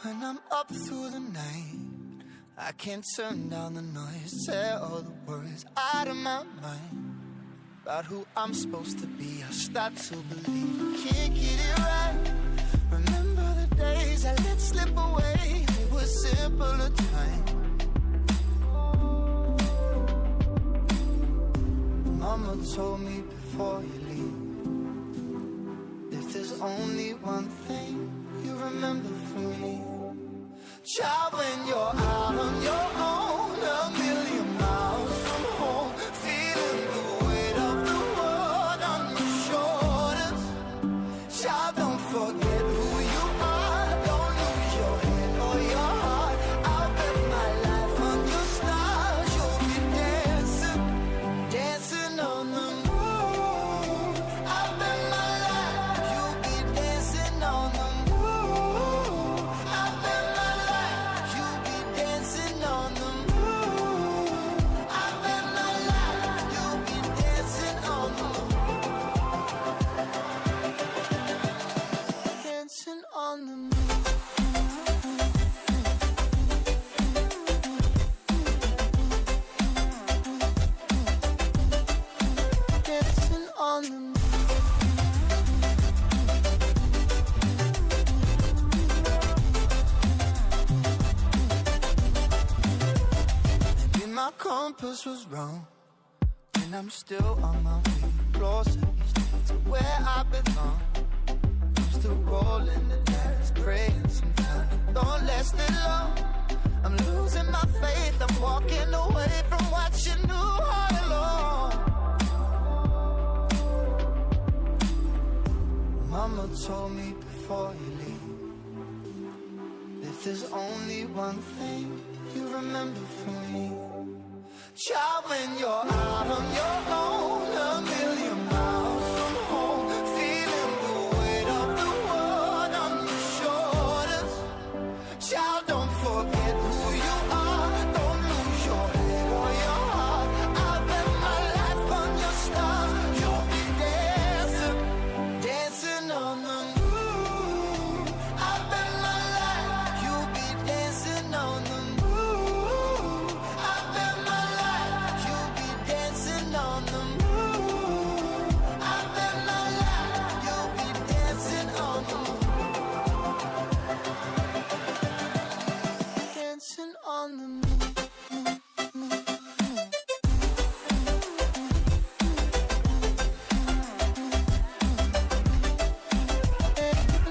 When I'm up through the night, I can't turn down the noise, tear all the worries out of my mind. About who I'm supposed to be, I start to believe I can't get it right. Remember the days I let slip away, they were simpler times. Mama told me before you leave, if there's only one thing you remember from me, child, when you're out on your own, a million miles from home, feeling the weight of the world on your shoulders. Child, don't forget who you are, don't lose your head or your heart. I'll bet my life on your stars, you'll be dancing, dancing on the moon. I'll bet my life, you'll be dancing on the moon. I'll bet my life, you'll be dancing on the moon. I bet my life, you'll be dancing on the moon. Dancing on the moon. Dancing on the moon. Maybe my compass was wrong, and I'm still on my way closer each day to where I belong. I'm still rolling the dice, praying sometimes don't last it long. I'm losing my faith, I'm walking away from what you knew all along. Mama told me before you leave, if there's only one thing you remember from me, child, when you're out on your own, a million miles from home, feeling the weight of the world on your shoulders. Child, don't forget who you are, don't lose your head or your heart. I'll bet my life on your stars, you'll be dancing, dancing on the moon. I bet my life, you'll be dancing on the moon. I bet my life, you'll be dancing on the moon. I bet my life, you'll be dancing on the moon. Dancing on the moon.